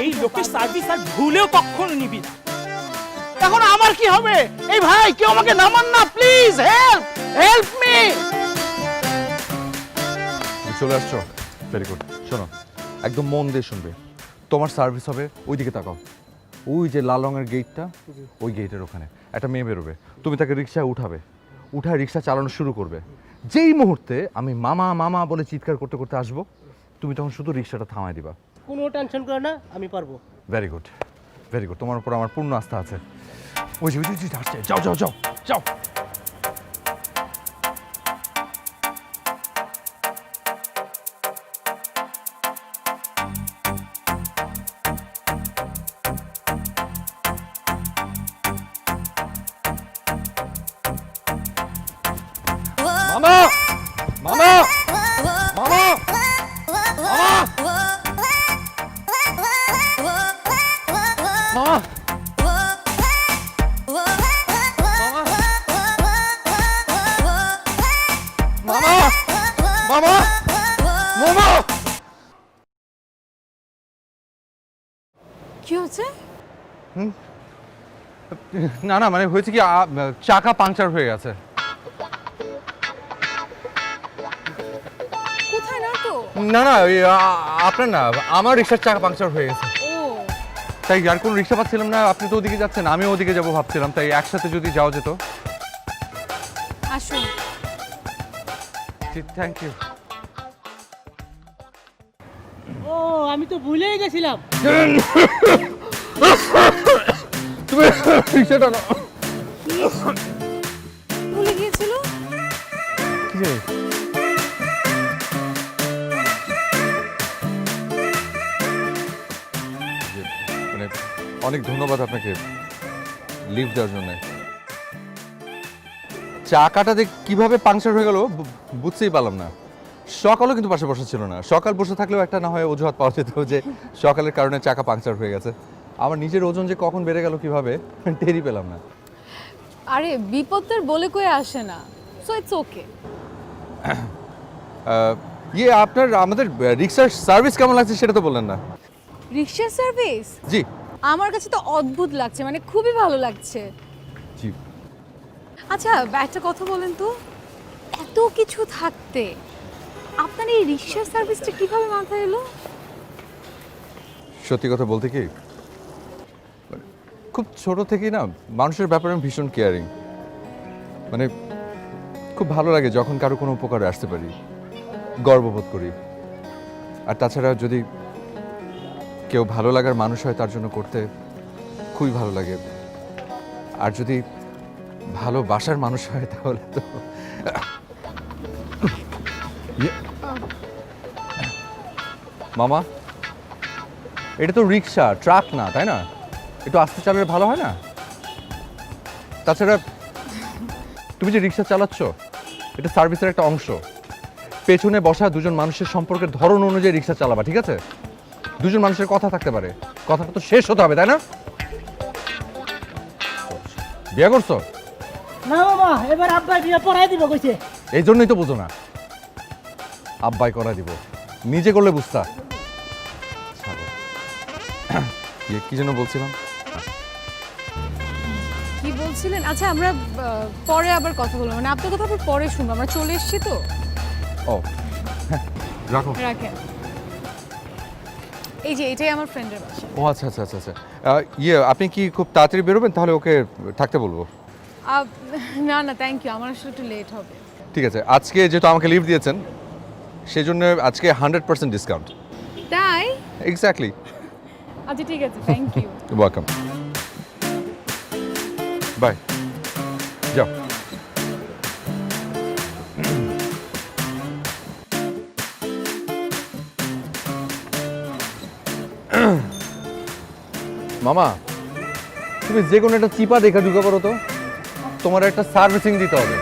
এই লোকের সার্ভিস আর ভুলেও কখনো নিবি না। এখন আমার কি হবে? এই ভাই, কেউ আমাকে নামান না প্লিজ, হেল্প মি। চলে আসছো, ভেরি গুড। শোনো, একদম মন দিয়ে শুনবে। তোমার সার্ভিস হবে ওই দিকে তাকাও, ওই যে লাল রঙের গেটটা, ওই গেটের ওখানে একটা মেয়ে বেরোবে। তুমি তাকে রিক্সায় উঠাবে, উঠায় রিক্সা চালানো শুরু করবে। যেই মুহূর্তে আমি মামা মামা বলে চিৎকার করতে করতে আসবো, তুমি তখন শুধু রিক্সাটা থামায় দিবা। কোনো টেনশন করে না, আমি পারবো। Very good, very good. তোমার উপর আমার পূর্ণ আস্থা আছে। ওই যে আসছে, যাও যাও যাও যাও। মামা মামা মামা মামা কি হচ্ছে? না না মানে হয়েছে কি চাকা পাংচার হয়ে গেছে। কোথায় না তো? না না ওই আপনার না, আমার রিক্সার চাকা পাংচার হয়ে গেছে। ও তাই আর কোনো রিক্সা পাচ্ছিলাম না, আপনি তো ওদিকে যাচ্ছেন, আমিও ওদিকে যাবো ভাবছিলাম, তাই একসাথে যদি যাওয়া যেত। আসুন। Thank you. ও আমি তো ভুলেই গেছিলাম। তুমি রিক্সাটা না ভুলে গিয়েছিল? কি রে? মানে অনেক ধন্যবাদ আপনাকে লিভ দেওয়ার জন্য। চাকাটা যে কিভাবে পাংচার হয়ে গেল বুঝতেই পারলাম না। সকালও কিন্তু পাশে বসা ছিল না, সকাল বসে থাকলেও একটা না হয় অজুহাত পাওয়া যেত যে সকালের কারণে চাকা পাংচার হয়ে গেছে। আমার নিজের ওজন যে কখন বেড়ে গেল কিভাবে টেরই পেলাম না। আরে বিপদের বলে কয়ে আসে না, সো ইটস ওকে। ইয়ে আপনার আমাদের রিক্সার সার্ভিস কেমন লাগছে সেটা তো বললেন না। রিক্সা সার্ভিস জি আমার কাছে তো অদ্ভুত লাগছে, মানে খুবই ভালো লাগছে। জি। আচ্ছা একটা কথা বলেন তো, এত কিছু থাকতে আপনার এই রিক্সা সার্ভিসটা কিভাবে মাথায় এলো? সত্যি কথা বলতে কি, খুব ছোট থেকেই না মানুষের ব্যাপারে আমি ভীষণ কেয়ারিং। মানে খুব ভালো লাগে যখন কারো কোনো উপকারে আসতে পারি, গর্ববোধ করি। আর তাছাড়া যদি কেউ ভালো লাগার মানুষ হয় তার জন্য করতে খুবই ভালো লাগে। আর যদি ভালোবাসার মানুষ হয় তাহলে তো মামা, এটা তো রিক্সা, ট্রাক না, তাই না? একটু আস্তে চালালে ভালো হয় না? তাছাড়া তুমি যে রিক্সা চালাচ্ছ এটা সার্ভিসের একটা অংশ। পেছনে বসা দুজন মানুষের সম্পর্কের ধরন অনুযায়ী রিক্সা চালাবা, ঠিক আছে? দুজন মানুষের কথা থাকতে পারে, কথাটা তো শেষ হতে হবে, তাই না? বিয়ে করছো? না মামা, এবার আব্বা বিয়ে পড়াই দিব কইছে। এই জন্যই তো বুঝো না, আব্বাই করা দিব, নিজে করলে বুঝতা। ছাড়ো। কি যেন বলছিলাম? কি বলছিলেন? আচ্ছা আমরা পরে আবার কথা বলবো, মানে আপনার কথা আবার পরে শুনবো, আমরা চলে এসেছি তো। ও রাখো। রাখেন। এই যে এটাই আমার ফ্রেন্ডের বাসা। ও আচ্ছা আচ্ছা আচ্ছা আচ্ছা। ইয়ে আপনি কি খুব তাড়াতাড়ি বেরোবেন? তাহলে ওকে থাকতে বলবো। না না থ্যাংক ইউ, আমার আসলে একটু লেট হবে। ঠিক আছে, আজকে যেহেতু আমাকে লিভ দিয়েছেন সেই জন্য আজকে 100% ডিসকাউন্ট। তাই? এক্স্যাক্টলি। আচ্ছা ঠিক আছে, থ্যাংক ইউ। ওয়েলকাম। বাই। যাও। মামা, তুমি যে কোনো একটা চিপা দেখা ঢুকে করো তো, তোমার একটা সার্ভিসিং দিতে হবে।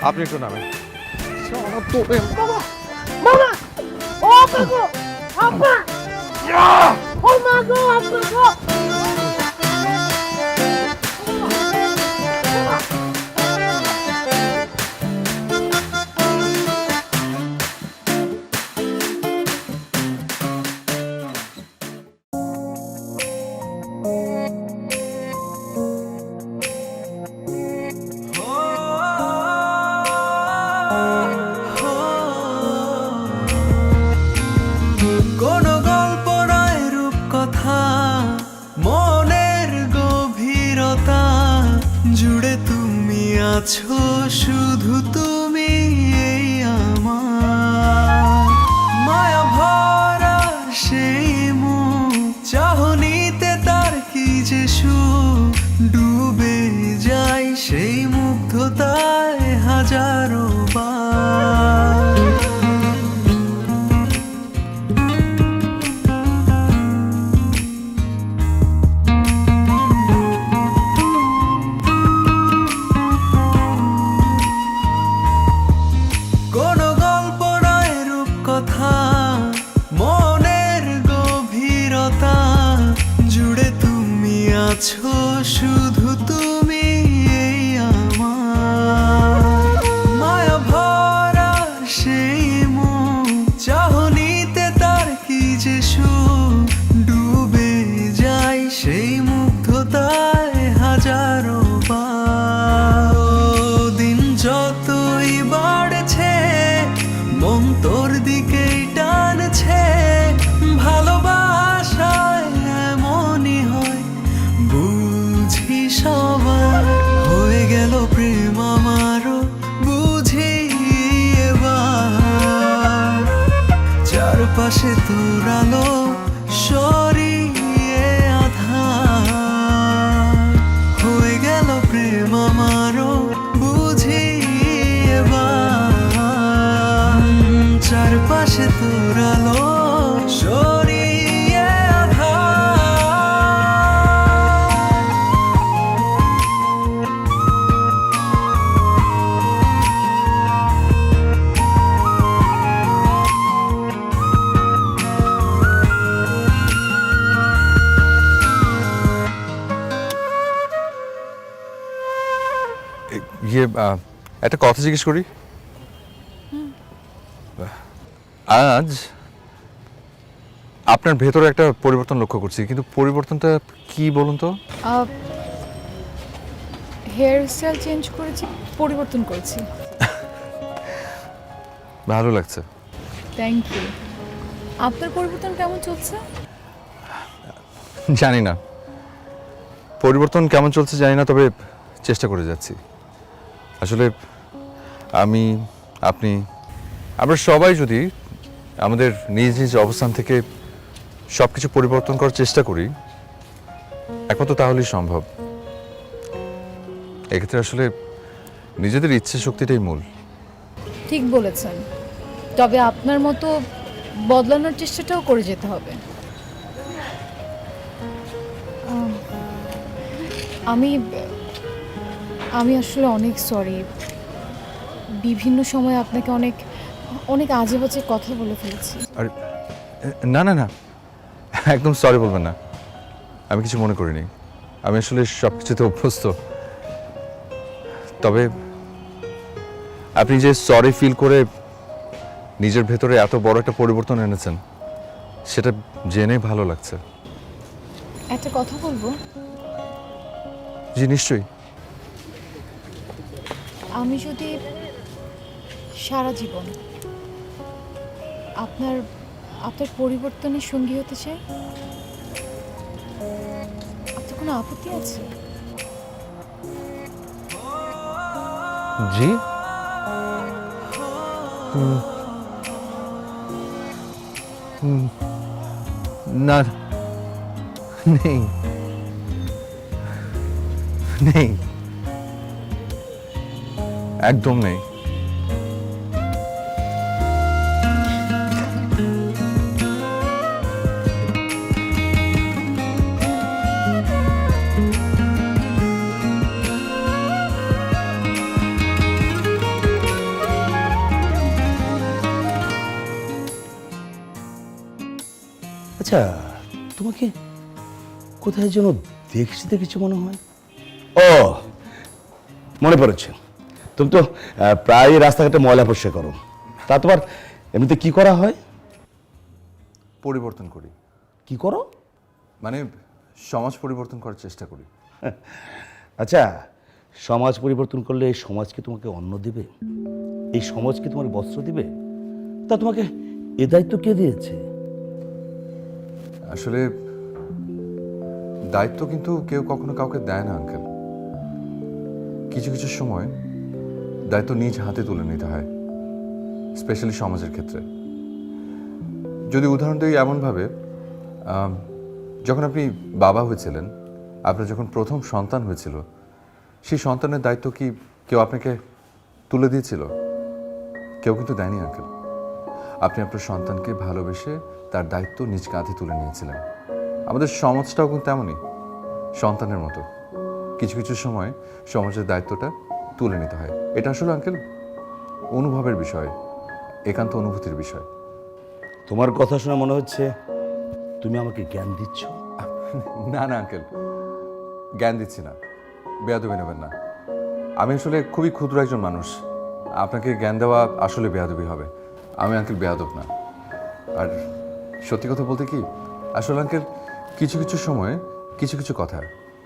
আপনি একটু নামেন। মামা ও কাকু আব্বা ও মা গো আব্বা গো। কোন গল্প নয় রূপকথা, মনের গভীরতা জুড়ে তুমি আছো, শুধু তুমি এই আমার মায়া ভরা সেই মুখ, চাহনিতে তার কি যে সুখ, ডুবে যাই সেই মুগ্ধতায় হাজারো বার। কোন গল্প নয় রূপকথা, মনের গভীরতা জুড়ে তুমি আছো, শুধু তুমি এই আমার মায়া চারপাশে তোর আলো সরিয়ে আধার হয়ে গেল প্রেম আমারও বুঝি এবার চারপাশে তোর আলো সরিয়ে আধার ইয়ে একটা কথা জিজ্ঞেস করি আজ আপনার ভেতরে একটা পরিবর্তন লক্ষ্য করছি, কিন্তু পরিবর্তনটা কি বলুন তো? হেয়ার স্টাইল চেঞ্জ করেছি, পরিবর্তন করেছি। ভালো লাগছে। Thank you. আপনার পরিবর্তন কেমন চলছে? জানি না পরিবর্তন কেমন চলছে জানি না, তবে চেষ্টা করে যাচ্ছি। আসলে আমি, আপনি, আমরা সবাই যদি আমাদের নিজ নিজ অবস্থান থেকে সব কিছু পরিবর্তন করার চেষ্টা করি একমাত্র তাহলেই সম্ভব। এক্ষেত্রে আসলে নিজেদের ইচ্ছে শক্তিটাই মূল। ঠিক বলেছেন, তবে আপনার মতো বদলানোর চেষ্টাটাও করে যেতে হবে। আমি আমি আসলে অনেক সরি, বিভিন্ন সময় আপনাকে অনেক অনেক আজে বাজে কথা বলে ফেলেছি। আর না না না, একদম সরি বলবেন না, আমি কিছু মনে করিনি। আমি আসলে সব কিছুতে অভ্যস্ত। তবে আপনি যে সরি ফিল করে নিজের ভেতরে এত বড় একটা পরিবর্তন এনেছেন, সেটা জেনে ভালো লাগছে। একটা কথা বলবো? জি নিশ্চয়ই। আমি যদি সারা জীবন আপনার আপনার পরিবর্তনের সঙ্গী হতে চাই, আপনার কোনো আপত্তি আছে? জি না, নেই নেই, একদম নেই। আচ্ছা, তোমাকে কোথায় যেন দেখছি মনে হয়। ও, মনে পড়েছে, তুমি তো প্রায় রাস্তাঘাটে ময়লা পরিষ্কার করো। তা তোমার এমনিতে কি করা হয়? পরিবর্তন করি। কি করো? মানে সমাজ পরিবর্তন করার চেষ্টা করি। আচ্ছা, সমাজ পরিবর্তন করলে এই সমাজ কি তোমাকে অন্ন দিবে? এই সমাজ কি তোমার বস্ত্র দিবে? তা তোমাকে এ দায়িত্ব কে দিয়েছে? আসলে দায়িত্ব কিন্তু কেউ কখনো কাউকে দেয় না আঙ্কেল। কিছু কিছু সময় দায়িত্ব নিজ হাতে তুলে নিতে হয়, স্পেশালি সমাজের ক্ষেত্রে। যদি উদাহরণ দিই এমনভাবে, যখন আপনি বাবা হয়েছিলেন, আপনার যখন প্রথম সন্তান হয়েছিল, সেই সন্তানের দায়িত্ব কি কেউ আপনাকে তুলে দিয়েছিল? কেউ কিন্তু দেয়নি আঙ্কেল। আপনি আপনার সন্তানকে ভালোবেসে তার দায়িত্ব নিজ কাঁধে তুলে নিয়েছিলেন। আমাদের সমাজটাও কিন্তু তেমনই, সন্তানের মতো। কিছু কিছু সময় সমাজের দায়িত্বটা তুলে নিতে হয়। এটা আসলে আঙ্কেল অনুভবের বিষয়, একান্ত অনুভূতির বিষয়। তোমার কথা শুনে মনে হচ্ছে তুমি আমাকে জ্ঞান দিচ্ছ। না না আঙ্কেল, জ্ঞান দিচ্ছি না, বেয়াদবি নেবেন না। আমি আসলে খুবই ক্ষুদ্র একজন মানুষ, আপনাকে জ্ঞান দেওয়া আসলে বেয়াদবি হবে। আমি আঙ্কেল বেয়াদব না। আর সত্যি কথা বলতে কি, আসলে আঙ্কেল কিছু কিছু সময়ে কিছু কিছু কথা,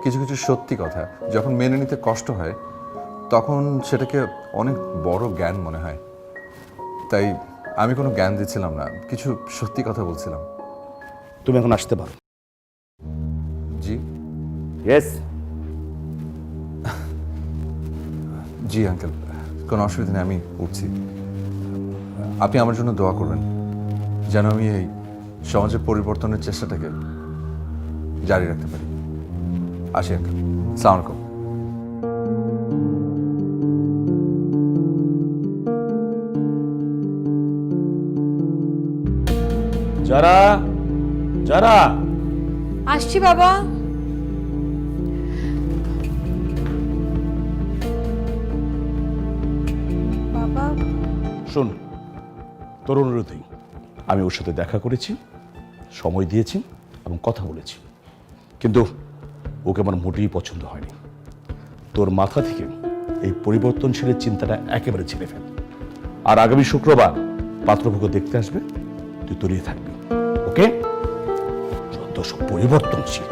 কিছু কিছু সত্যি কথা যখন মেনে নিতে কষ্ট হয়, তখন সেটাকে অনেক বড় জ্ঞান মনে হয়। তাই আমি কোনো জ্ঞান দিচ্ছিলাম না, কিছু সত্যি কথা বলছিলাম। তুমি এখন আসতে পারো। জি ইয়েস। জি আঙ্কেল, কোনো অসুবিধা নেই, আমি উঠছি। আপনি আমার জন্য দোয়া করবেন। যেন আমি এই সমাজের পরিবর্তনের চেষ্টাটাকে জারি রাখতে পারি। আসি আঙ্কেল, সালাম আলাইকুম। যারা যারা আসছি বাবা। বাবা, শোন, তোর অনুরোধেই আমি ওর সাথে দেখা করেছি, সময় দিয়েছি এবং কথা বলেছি, কিন্তু ওকে আমার মোটেই পছন্দ হয়নি। তোর মাথা থেকে এই পরিবর্তনশীলের চিন্তাটা একেবারে ছেড়ে ফেল। আর আগামী শুক্রবার পাত্রভোগ দেখতে আসবে, তুই তৈরি থাকবি, ওকে? যত সব পরিবর্তনশীল।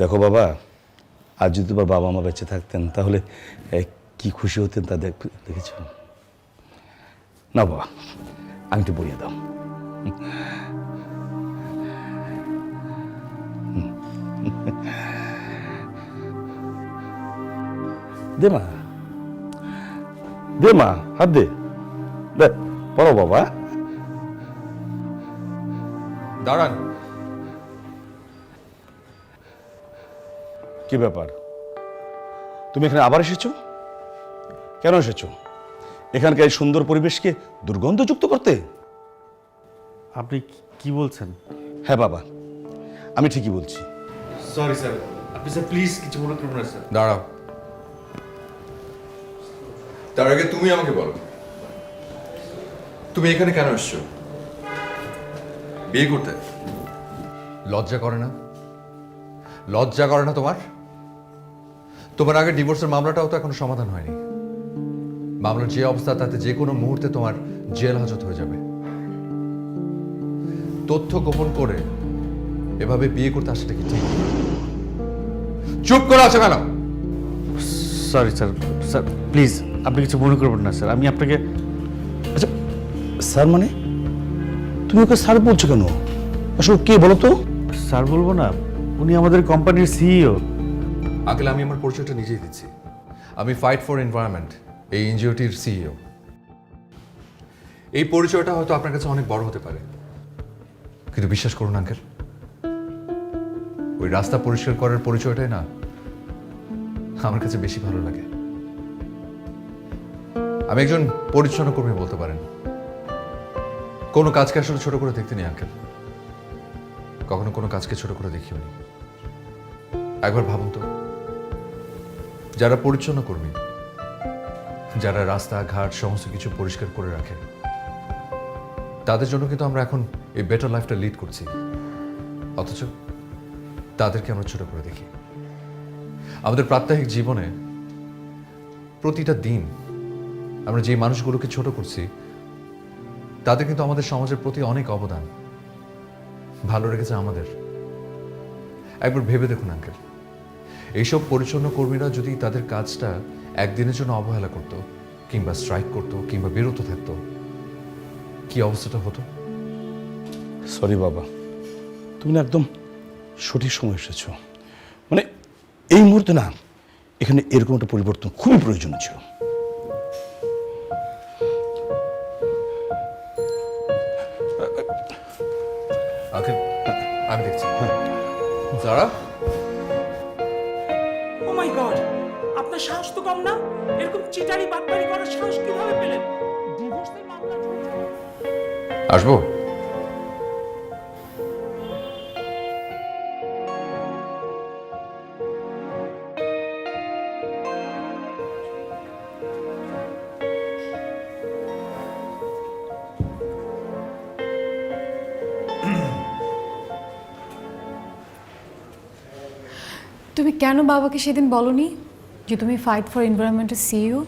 দেখো বাবা, আজ যদি তোমার বাবা মা বেঁচে থাকতেন তাহলে কি খুশি হতেন তা দেখেছ না বাবা। আংটি পরিয়ে দাও। দে মা, দে মা, হাত দে, পড়ো বাবা। দাঁড়ান। কি ব্যাপার, তুমি এখানে আবার এসেছো? কেন এসেছো? এখানকার এই সুন্দর পরিবেশকে দুর্গন্ধযুক্ত করতে? আপনি কি বলছেন? হ্যাঁ বাবা, আমি ঠিকই বলছি। সরি স্যার, আপনি স্যার প্লিজ কিছু মনে করবেন না স্যার। দাঁড়াও, তার আগে তুমি আমাকে বলো, তুমি এখানে কেন এসছো? বিয়ে করতে? লজ্জা করে না? লজ্জা করে না তোমার? তোমার আগে ডিভোর্সের মামলাটাও তো এখনো সমাধান হয়নি। মামলার যে অবস্থা, তাতে যে কোনো মুহূর্তে তোমার জেল হাজত হয়ে যাবে। তথ্য গোপন করে এভাবে বিয়ে করতে আসাটা কি ঠিক? চুপ করে আছো কেন? সরি স্যার, স্যার প্লিজ আপনি কিছু মনে করবেন না স্যার। আমি আপনাকে আচ্ছা স্যার মানে তুমি ওকে স্যার বলছো কেন? আসলে কে বলো তো? স্যার বলবো না, উনি আমাদের কোম্পানির সিইও। আঙ্কেল, আমি আমার পরিচয়টা নিজেই দিচ্ছি। আমি ফাইট ফর এনভায়রনমেন্ট, এই এনজিওটির সিইও। এই পরিচয়টা হয়তো আপনার কাছে অনেক বড় হতে পারে, কিন্তু বিশ্বাস করুন আঙ্কেল, ওই রাস্তা পরিষ্কার করার পরিচয়টাই না আমার কাছে বেশি ভালো লাগে। আমি একজন পরিচ্ছন্ন কর্মী বলতে পারেন। কোনো কাজকে আসলে ছোট করে দেখতে নেই আঙ্কেল, কখনো কোনো কাজকে ছোট করে দেখিও নি। একবার ভাবুন তো, যারা পরিচ্ছন্ন কর্মী, যারা রাস্তাঘাট সমস্ত কিছু পরিষ্কার করে রাখে, তাদের জন্য কিন্তু আমরা এখন এই বেটার লাইফটা লিড করছি, অথচ তাদেরকে আমরা ছোট করে দেখি। আমাদের প্রাত্যহিক জীবনে প্রতিটা দিন আমরা যে মানুষগুলোকে ছোট করছি, তাদের কিন্তু আমাদের সমাজের প্রতি অনেক অবদান ভালো রেখেছে আমাদের। একবার ভেবে দেখুন আঙ্কেল, এইসব পরিচ্ছন্ন কর্মীরা যদি তাদের কাজটা একদিনের জন্য অবহেলা করত, কিংবা স্ট্রাইক করত, কিংবা বিরত থাকতো, কি অবস্থাটা হতো? সরি বাবা, তুমি না একদম সঠিক সময় এসেছো। মানে এই মুহূর্তে না এখানে এরকম একটা পরিবর্তন খুবই প্রয়োজন ছিল। আঙ্কেল, আমি দেখছি। যারা ও মাই গড, আপনার সাহস তো কম না? এরকম চিটারি বাটপারি করার সাহস কিভাবে পেলেন? ডিভোর্সের মামলা আসবো? তুমি কেন বাবাকে সেদিন বলনি যে তুমি ফাইট ফর এনভায়রনমেন্টের সিইও?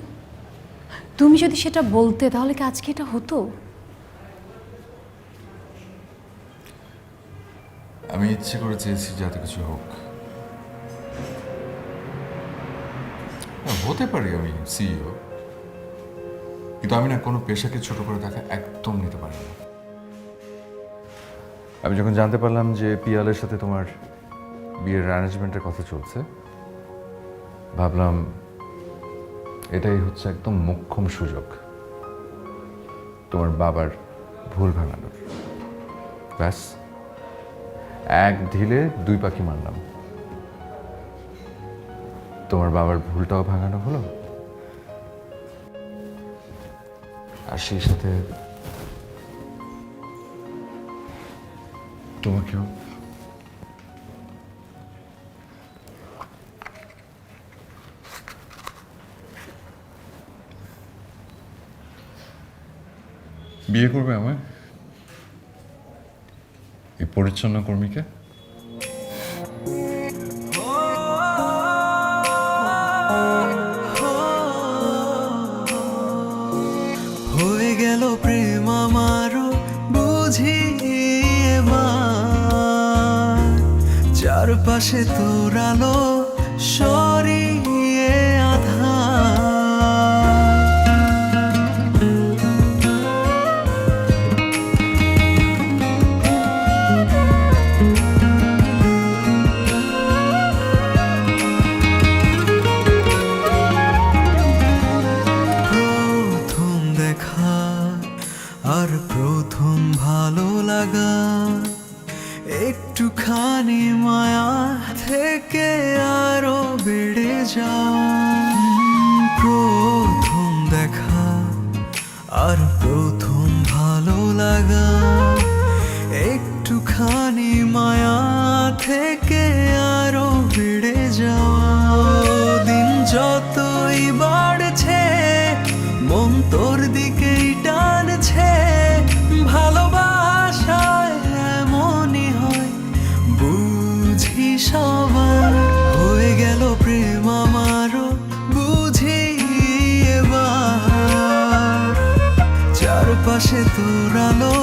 তুমি যদি সেটা বলতে তাহলে কি আজকে এটা হতো? আমি ইচ্ছে করে চেয়েছি যাতে কিছু হোক। হতে পারি আমি সিইও, কিন্তু আমি না কোনো পেশাকে ছোট করে দেখা একদম নিতে পারি না। আমি যখন জানতে পারলাম যে পিয়ালের সাথে তোমার বিয়ের অ্যারেঞ্জমেন্টের কথা চলছে, ভাবলাম এটাই হচ্ছে একদম মোক্ষম সুযোগ তোমার বাবার ভুল ভাঙানোর। ব্যাস, এক ঢিলে দুই পাখি মারলাম। তোমার বাবার ভুলটাও ভাঙানো হলো, আর সেই সাথে তোমাকেও। বিয়ে করবে আমায়, এই পরিচ্ছন্ন কর্মীকে? হয়ে গেল প্রেম আমারও বুঝি এবার, চারপাশে তোর আলো সরিয়ে আধার। প্রথম দেখা আর প্রথম ভালো লাগা, একটুখানি মায়া থেকে আরো বেড়ে যায়। প্রথম দেখা আর প্রথম ভালো লাগা, একটুখানি মায়া থেকে আরো বেড়ে যাওয়া। দিন যতই বাড়ছে মন তোর দিকেই টানছে, ভালোবাসায় এমনই হয় বুঝি সবার। হয়ে গেল প্রেম আমারও বুঝি এবার, চারপাশে তোর আলো